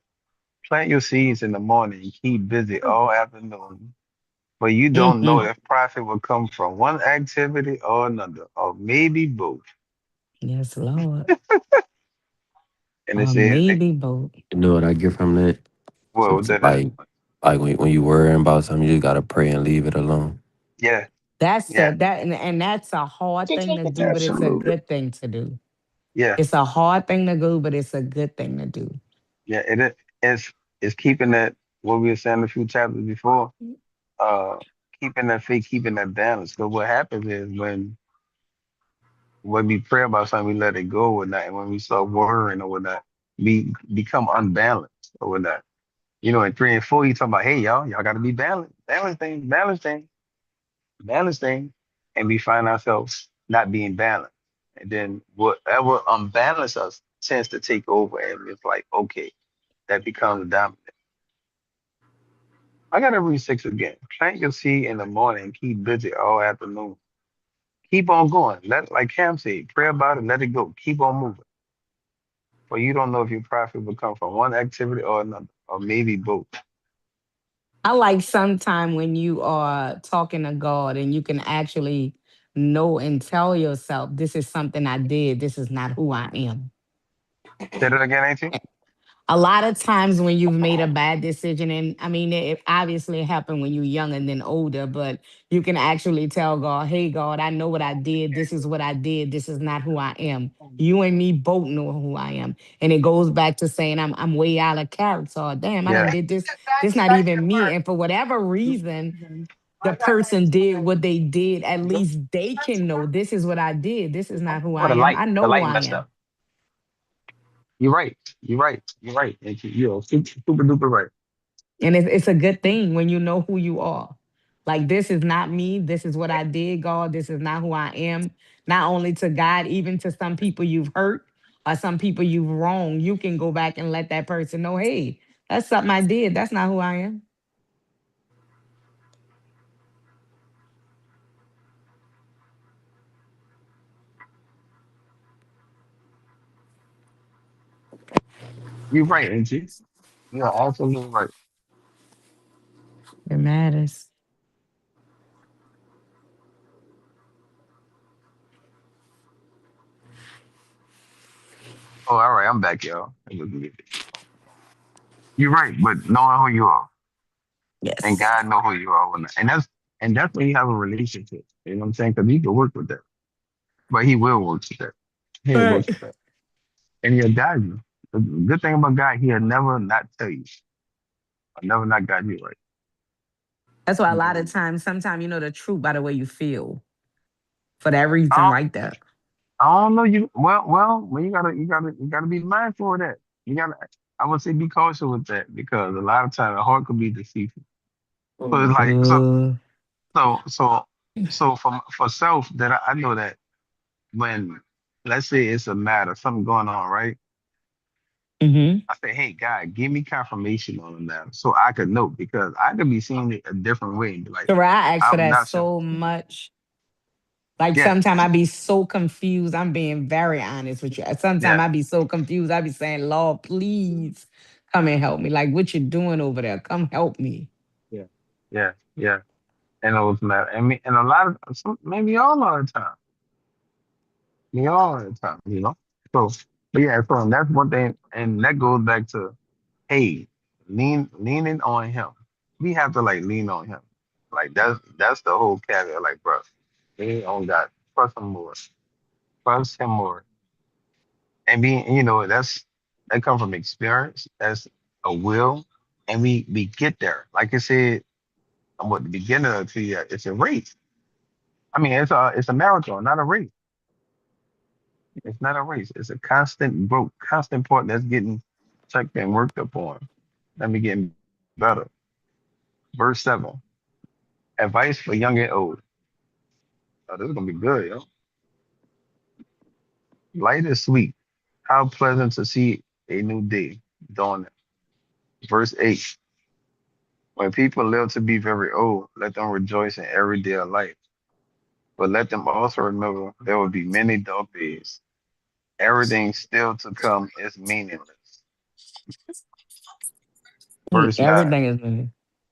Plant your seeds in the morning and keep busy all afternoon. But you don't know Hmm. if profit will come from one activity or another, or maybe both. Yes, Lord. And it Or says, maybe both. You know what I get from that? well, what that is? Like when you worrying about something, you just gotta pray and leave it alone. Yeah, That's yeah, and that's a hard thing to do, but it's a absolutely. good thing to do. Yeah, It's a hard thing to do, but it's a good thing to do. yeah. It's keeping that what we were saying a few chapters before. Uh, keeping that faith, keeping that balance. Because what happens is when we pray about something, we let it go or not. And when we start worrying or whatnot, we become unbalanced or whatnot. In 3 and 4, you talking about, hey, y'all got to be balanced, balance thing. And we find ourselves not being balanced. And then whatever unbalance us tends to take over. And it's like, okay, that becomes dominant. I got to read 6 again. Plant your seed in the morning and keep busy all afternoon. Keep on going. Like Cam said, pray about it, let it go. Keep on moving. For you don't know if your profit will come from one activity or another, or maybe both. I like sometime when you are talking to God and you can actually know and tell yourself, this is something I did. This is not who I am. Say that again, ain't you? A lot of times when you've made a bad decision, and I mean, it obviously happened when you're young and then older, but you can actually tell God, hey, God, I know what I did. This is what I did. This is not who I am. You and me both know who I am. And it goes back to saying I'm way out of character. Or, damn, I done Yeah. did this. This not even me. And for whatever reason, the person did what they did. At least they can know this is what I did. This is not who Oh, I the am. light, I the know who light I messed am. up. You're right. You're right. You're right. And you're super duper right. And it's a good thing when you know who you are. Like, this is not me. This is what I did, God. This is not who I am. Not only to God, even to some people you've hurt or some people you've wronged, you can go back and let that person know, hey, that's something I did. That's not who I am. You're right, ain't you? You're absolutely right. It matters. Oh, all right. I'm back, y'all. You're right, but knowing who you are and Yes. God know who you are, and that's when you have a relationship. You know what I'm saying? Because He can work with that, but He will work with that. He'll work Right. with that, and He'll guide you. The good thing about God, He'll never not tell you, or never not guide you right. That's why a lot of times, sometimes you know the truth by the way you feel for that reason I right there. I don't know you. Well, you gotta be mindful of that. You gotta. I would say be cautious with that because a lot of times the heart could be deceitful. So it's like Uh, so so so for self that I know that when let's say it's a matter something going on, right? hmm I say, hey God, give me confirmation on the matter so I could know because I could be seeing it a different way and be like, So I ask for I'm that not sure. so much. Like Yeah, sometimes I be so confused. I'm being very honest with you. Sometimes yeah, I be so confused. I be saying, Lord, please come and help me. Like, what you doing over there? Come help me. yeah, yeah, yeah. and those matter. I mean, and a lot of maybe all of the time, me all of the time, you know. So, but yeah, so that's one thing, and that goes back to hey, leaning on him. We have to like lean on him. Like that's the whole caveat. Like, bro, lean on God, trust him more, trust him more, and being, that come from experience. That's a will, and we get there. Like I said, what the beginning of the year, it's a race. I mean, it's a marathon, not a race. It's not a race. It's a constant growth, constant part that's getting checked and worked upon. Let me getting better. Verse 7. Advice for young and old. Oh, this is gonna be good, yo. Light is sweet. How pleasant to see a new day dawning. Verse 8. When people live to be very old, let them rejoice in every day of life. But let them also remember there will be many dark days. Everything still to come is meaningless. Verse 9. Everything is moving.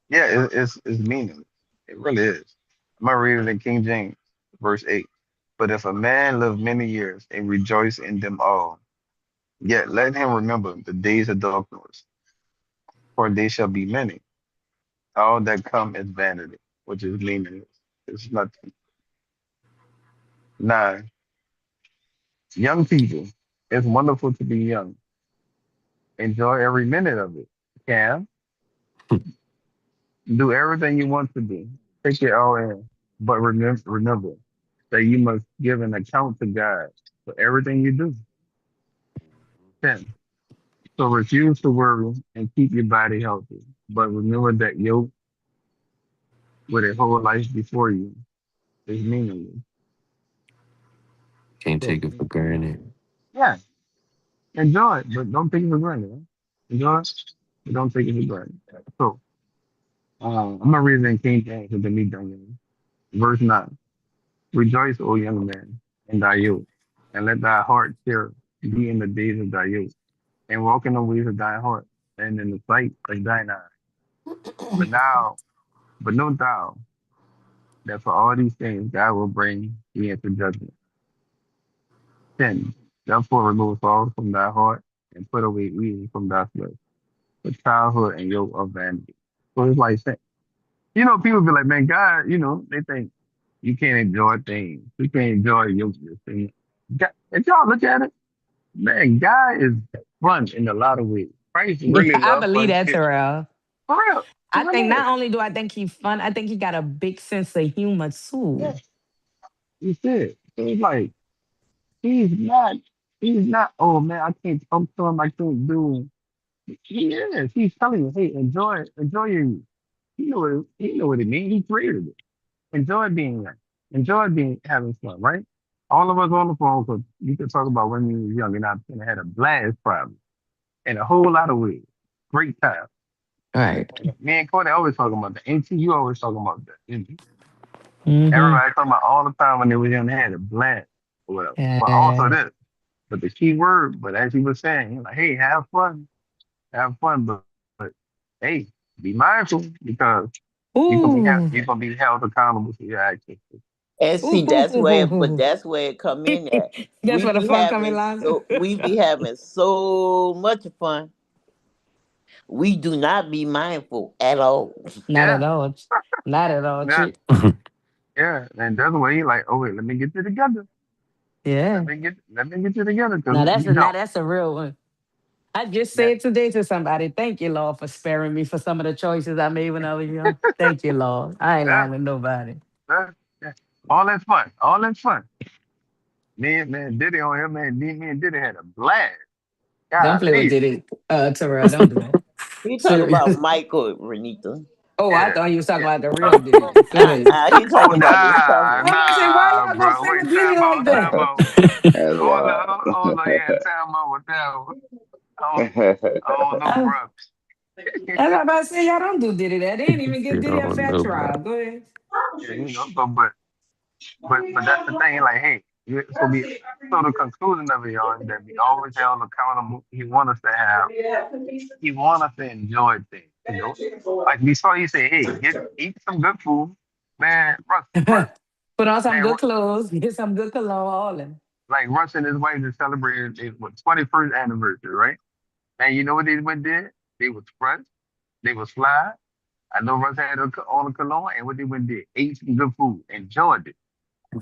Yeah, it's meaningless. It really is. I'm gonna read it in King James, verse 8. But if a man live many years and rejoice in them all, yet let him remember the days of darkness, for they shall be many. All that come is vanity, which is meaningless. It's nothing. 9. Young people, it's wonderful to be young. Enjoy every minute of it. Can do everything you want to do. Take it all in. But remember that you must give an account to God for everything you do. 10. So refuse to worry and keep your body healthy. But remember that yoke with a whole life before you is meaningless. Can't So, take it for granted. yeah, enjoy it, but don't take it for granted. Huh? Enjoy it, but don't take it for granted. So, I'm gonna read it in King James and then me done. Verse 9. Rejoice, O young man, in thy youth, and let thy heart cheer be in the days of thy youth, and walk in the ways of thy heart, and in the sight of thine eyes. But now, but know thou that for all these things God will bring thee into judgment. 10. Therefore remove sorrow from thy heart, and put away evil from thy flesh, for childhood and yoke of vanity. So it's like, people be like, man, God, they think you can't enjoy things. You can't enjoy yokeless things. If y'all look at it, man, God is fun in a lot of ways. Christ Yeah, really I loves believe fun that, shit. Terrell. For real. He I think really is. not only do I think he's fun, I think he got a big sense of humor Yeah, too. you see it. So it's like, he's not, he's not, oh man, I can't talk to him, I can't do him. He is. He's telling you, hey, enjoy your youth. He know what it means. He created it. Enjoy being young. Enjoy being having fun, right? All of us on the phone, because you can talk about when you was young and I've had a blast probably in a whole lot of ways. Great time. Right. Me and Courtney always talking about that. Ain't you always talking about that? Mm-hmm. Everybody talking about all the time when they was young, they had a blast or whatever. But also Yeah. this, but the key word, but as you were saying, like, hey, have fun, but hey, be mindful because Ooh. you're gonna be held accountable for your actions. And see, but Ooh. that's where it come in at. That's We where the be fun come in, having Lonzo. so much fun. We do not be mindful at all. Not Yeah, at all. Not at all. yeah, True. yeah. And that's why he like, oh wait, let me get you together. Yeah. Let me get you together because Now that's you now don't. that's a real one. I just Yeah, said today to somebody, thank you, Lord, for sparing me for some of the choices I made when I was young. Thank you, Lord. I ain't yeah, lying to nobody. yeah. All that's fun. All that's fun. Man, Diddy on here, man. Me and Diddy had a blast. Don't play with Golly. Diddy, Terrell. Don't do that. He talking about Serious. Michael, Renita. Oh, I Yeah, thought you was talking yeah. about the real Diddy. Serious. He Oh talking about his nah, cousin. I'm gonna say, why nah, y'all gonna bro. play Wait, with Diddy time like out, that? time out. That's wild. Hold on, yeah, time out with that one. I don't know, I, bro. I was about to say, y'all don't do Diddy that. They didn't even give You Diddy a don't fair know, bro. trial. Go ahead. Yeah, but that's the thing. Like, hey, so the conclusion of it, y'all, is that we always held accountable. He want us to enjoy things. Like we saw, you say, hey, eat some good food, Man, Russ, Put on some man, good clothes, get some good cologne, all of them. like Russ and his wife just celebrated his 21st anniversary, right? And you know what they went did? They was fresh, they was fly. I know Russ had on a cologne, and what they went did, ate some good food, enjoyed it,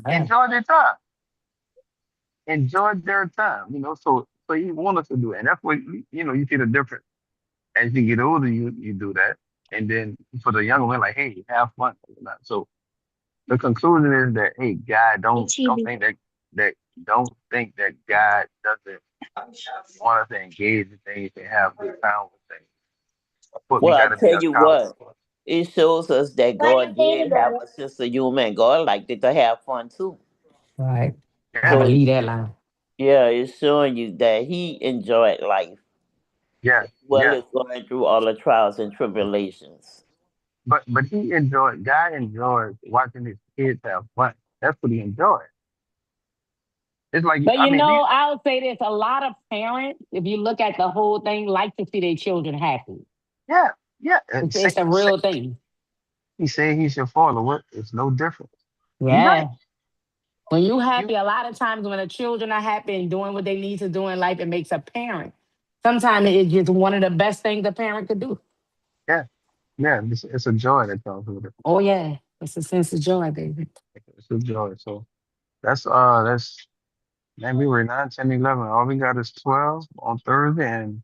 Yeah. enjoyed their time, enjoyed their time. So he want us to do it, and that's what you see the difference as you get older. You do that, and then for the younger one, like, hey, have fun. So the conclusion is that, hey, God, that don't think that God doesn't want us to engage in things and have good time with things. But we Well, I got to be tell you what, accountable. it shows us that God did have a sense of humor, and God liked it to have fun too. Right. I Yeah, So believe that line. yeah, it's showing you that He enjoyed life, yeah, as well yeah. as going through all the trials and tribulations. But God enjoyed watching his kids have fun. That's what he enjoyed. It's like, But I mean, I'll say this: a lot of parents, if you look at the whole thing, like to see their children happy. yeah, yeah. And It's a real thing. he said he's your father. What? It's no different. You're right. Yeah. When you You, happy, a lot of times when the children are happy and doing what they need to do in life, it makes a parent. Sometimes it's just one of the best things a parent could do. yeah, yeah. It's a joy that comes with it. Oh yeah. It's a sense of joy, baby. It's a joy. So that's man. We were 9, 10, 11. All we got is 12 on Thursday, and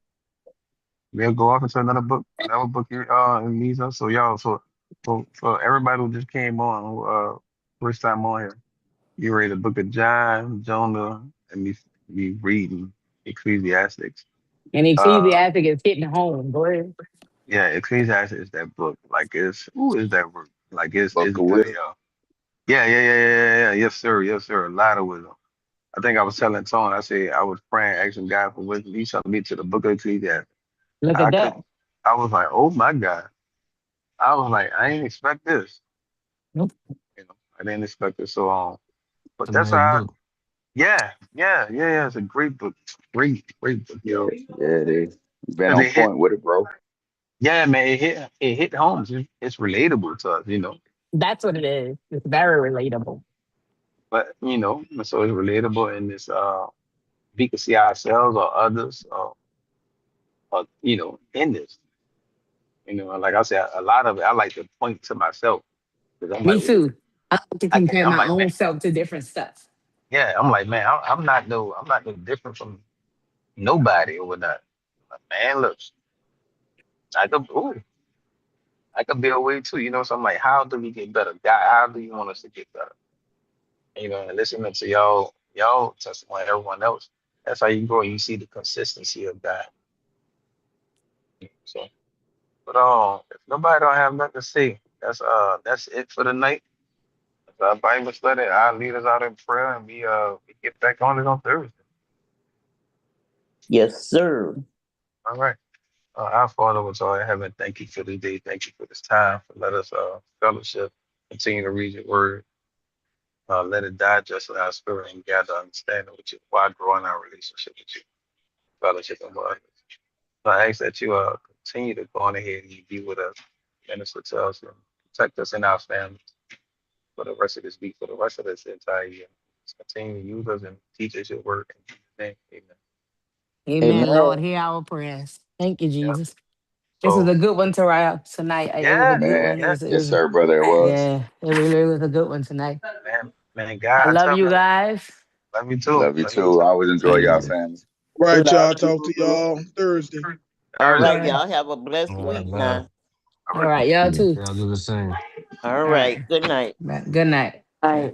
we'll go off into another book in Lisa. So y'all, for everybody who just came on, first time on here, you read the book of John, Jonah, and me reading Ecclesiastics. And Uh, Ecclesiastic is hitting home. Go ahead. yeah, Ecclesiastes is that book. Like is that word? Like Book it's of good, wisdom. y'all. Yeah. Yes, sir. A lot of wisdom. I think I was telling Tone, I said I was praying, asking God for wisdom. He sent me to the book of Ecclesiastes. Look I at that. couldn't. I was like, oh my God. I was like, I didn't expect this. Nope. I didn't expect it. So but It's a that's nice how. book. Yeah. It's a great book, great book, Yeah, yo. yeah, it is. Been Cause on it hit. point with it, bro. Yeah, man, it hit home. It's relatable to us. That's what it is. It's very relatable. But so it's relatable, and it's we can see ourselves or others, in this. And like I said, a lot of it I like to point to myself because I'm like, Me ooh, too. I like to I can. compare I'm my like, man, own self to different stuff. yeah, I'm like, man, I'm not no different from nobody or whatnot. Like, man, look, ooh, I could be a way too. So I'm like, how do we get better? God, how do you want us to get better? And listening to y'all testimony, everyone else, that's how you grow. You see the consistency of God. So, but if nobody don't have nothing to say, that's it for the night. That's our Bible study. Our lead us out in prayer, and we get back on it on Thursday. Yes, sir. All right. Our Father which art in heaven, thank you for this day. Thank you for this time. For let us fellowship, continue to read your word. Let it digest in our spirit and gather understanding with you while growing our relationship with you. Fellowship and love. So I ask that you continue to go on ahead and be with us, minister to us, and protect us and our families for the rest of this week, for the rest of this entire year. Just continue to use us and teach us your word. In Jesus' name, amen. Amen. Lord, Amen. hear our prayers. Thank you, Yeah. Jesus. This is So a good one to write out tonight. It was a yeah, good Man, one. yeah, It yes, was sir, brother. It was. yeah, it really was a good one tonight. man, I God, love tough you man. guys. Love you too. Love you Love you too. I too. always enjoy Love y'all you. family. Right, Love y'all. Talk to you. y'all Thursday. All Thursday. All right, right. y'all have a blessed All right, week love. now. All All right. right. Y'all too. Y'all do the same. All All right. right. Good night. Good night.